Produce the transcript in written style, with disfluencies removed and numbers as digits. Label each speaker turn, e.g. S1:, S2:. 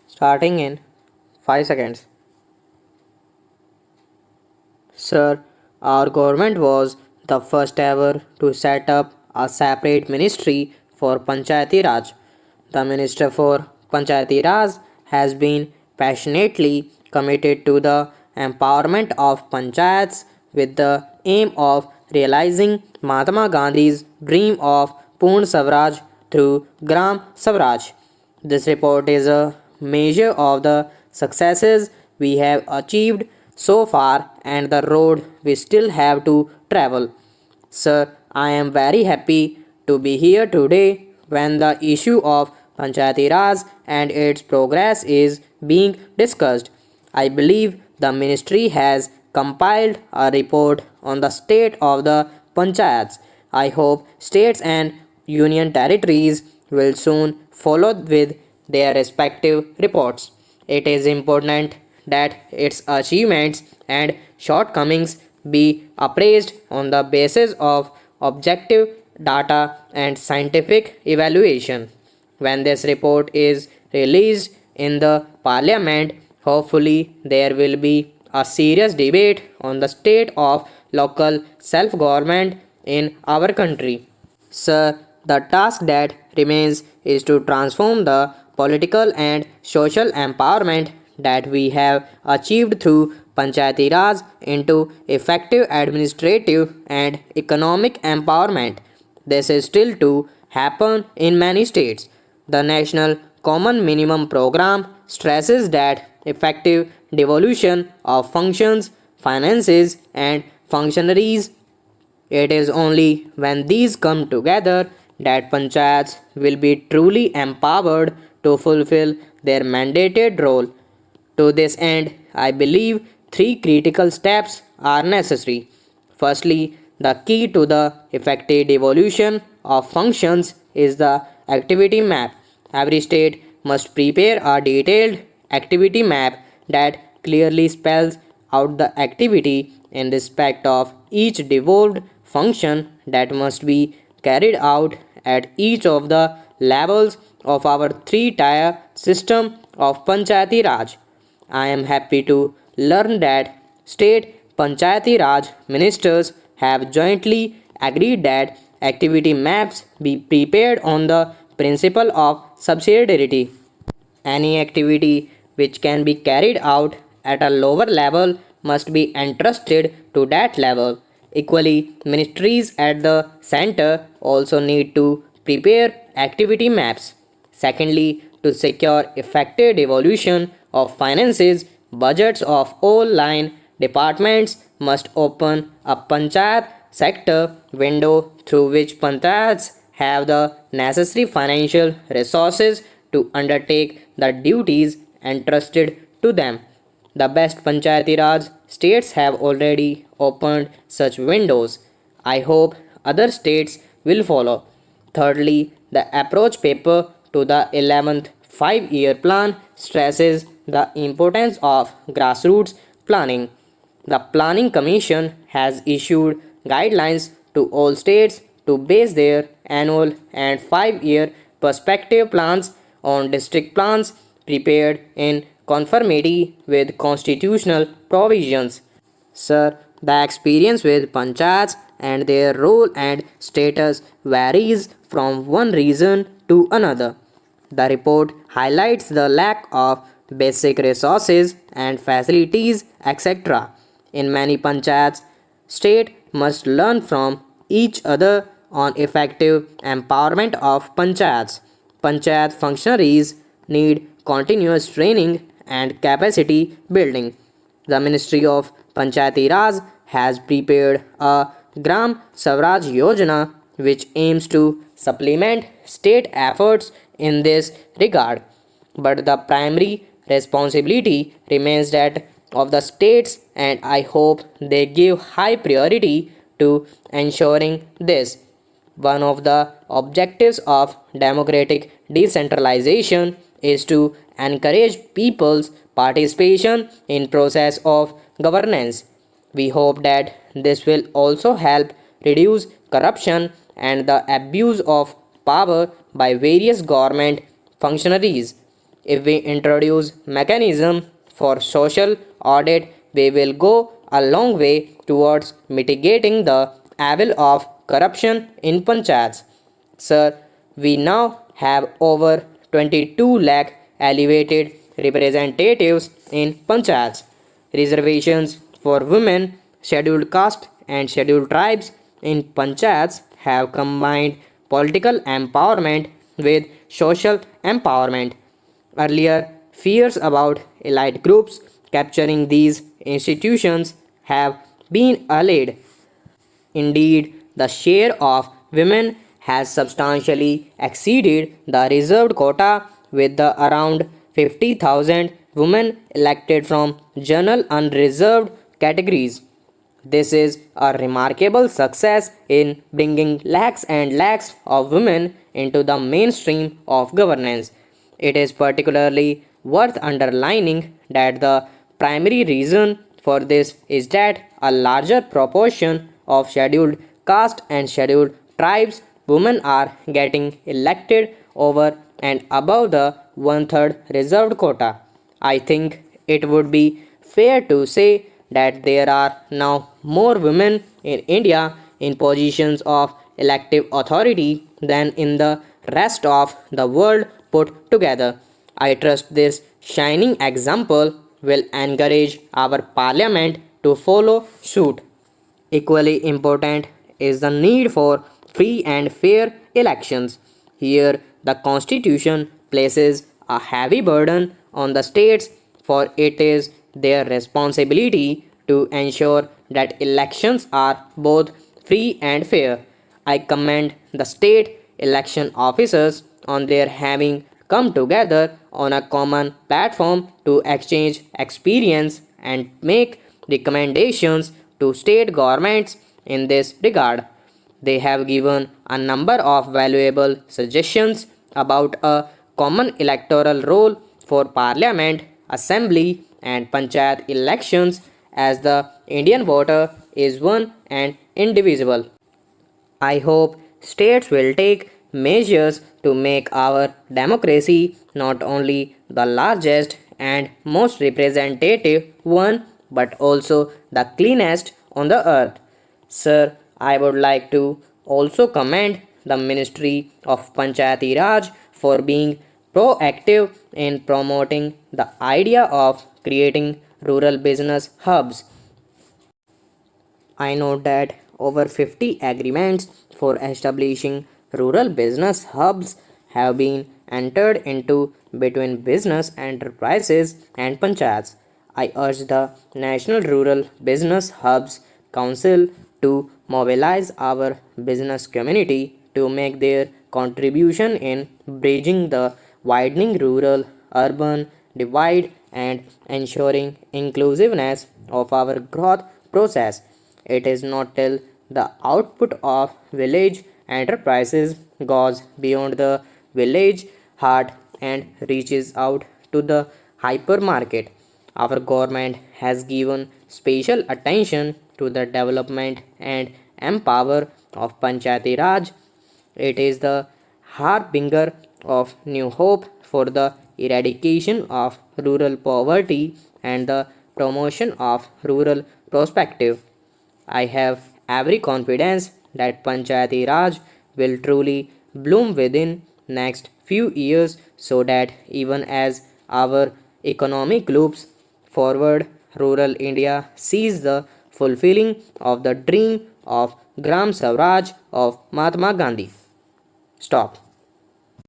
S1: Starting in 5 seconds. Sir, our government was the first ever to set up a separate ministry for Panchayati Raj. The Minister for Panchayati Raj has been passionately committed to the empowerment of panchayats with the aim of realizing Mahatma Gandhi's dream of Purn Swaraj through Gram Swaraj. This report is a measure of the successes we have achieved so far and the road we still have to travel. Sir, I am very happy to be here today when the issue of Panchayati Raj and its progress is being discussed. I believe the ministry has compiled a report on the state of the panchayats. I hope states and union territories will soon follow with their respective reports. It is important that its achievements and shortcomings be appraised on the basis of objective data and scientific evaluation. When this report is released in the parliament, hopefully there will be a serious debate on the state of local self government in our country. Sir, the task that remains is to transform the political and social empowerment that we have achieved through Panchayati Raj into effective administrative and economic empowerment. This is still to happen in many states. The National Common Minimum Program stresses that effective devolution of functions, finances, and functionaries. It is only when these come together that panchayats will be truly empowered to fulfill their mandated role. To this end, I believe three critical steps are necessary. Firstly, the key to the effective devolution of functions is the activity map. Every state must prepare a detailed activity map that clearly spells out the activity in respect of each devolved function that must be carried out at each of the levels of our three-tier system of Panchayati Raj. I am happy to learn that state Panchayati Raj ministers have jointly agreed that activity maps be prepared on the principle of subsidiarity. Any activity which can be carried out at a lower level must be entrusted to that level. Equally, ministries at the center also need to prepare activity maps. Secondly, to secure effective devolution of finances, budgets of all line departments must open a panchayat sector window through which panchayats have the necessary financial resources to undertake the duties entrusted to them. The best Panchayati Raj states have already opened such windows. I hope other states will follow. Thirdly, the approach paper to the 11th 5-year plan stresses the importance of grassroots planning. The Planning Commission has issued guidelines to all states to base their annual and 5-year perspective plans on district plans prepared in conformity with constitutional provisions. Sir, the experience with panchayats and their role and status varies from one region to another. The report highlights the lack of basic resources and facilities, etc. In many panchayats, state must learn from each other on effective empowerment of panchayats. Panchayat functionaries need continuous training and capacity building. The Ministry of Panchayati Raj has prepared a Gram Swaraj Yojana which aims to supplement state efforts in this regard. But the primary responsibility remains that of the states, and I hope they give high priority to ensuring this. One of the objectives of democratic decentralization is to encourage people's participation in process of governance. We hope that this will also help reduce corruption and the abuse of power by various government functionaries. If we introduce mechanism for social audit, we will go a long way towards mitigating the evil of corruption in panchayats. Sir, we now have over 22 lakh elevated representatives in panchayats. Reservations for women, scheduled caste, and scheduled tribes in panchayats have combined political empowerment with social empowerment. Earlier, fears about elite groups capturing these institutions have been allayed. Indeed, the share of women has substantially exceeded the reserved quota with the around 50,000 women elected from general unreserved categories. This is a remarkable success in bringing lakhs and lakhs of women into the mainstream of governance. It is particularly worth underlining that the primary reason for this is that a larger proportion of scheduled caste and scheduled tribes women are getting elected over and above the one third reserved quota. I think it would be fair to say that there are now more women in India in positions of elective authority than in the rest of the world put together. I trust this shining example will encourage our parliament to follow suit. Equally important is the need for free and fair elections. Here, the Constitution places a heavy burden on the states, for it is their responsibility to ensure that elections are both free and fair. I commend the state election officers on their having come together on a common platform to exchange experience and make recommendations to state governments in this regard. They have given a number of valuable suggestions about a common electoral role for parliament, assembly, and panchayat elections, as the Indian voter is one and indivisible. I hope states will take measures to make our democracy not only the largest and most representative one but also the cleanest on the earth. Sir, I would like to also commend the Ministry of Panchayati Raj for being proactive in promoting the idea of creating rural business hubs. I know that over 50 agreements for establishing rural business hubs have been entered into between business enterprises and panchayats. I urge the National Rural Business Hubs Council to mobilize our business community to make their contribution in bridging the widening rural urban divide and ensuring inclusiveness of our growth process. It is not till the output of village enterprises goes beyond the village heart and reaches out to the hypermarket. Our government has given special attention to the development and empower of Panchayati Raj. It is the harbinger of new hope for the eradication of rural poverty and the promotion of rural perspective. I have every confidence that Panchayati Raj will truly bloom within next few years so that even as our economy loops forward, rural India sees the fulfilling of the dream of Gram Swaraj of Mahatma Gandhi. Stop.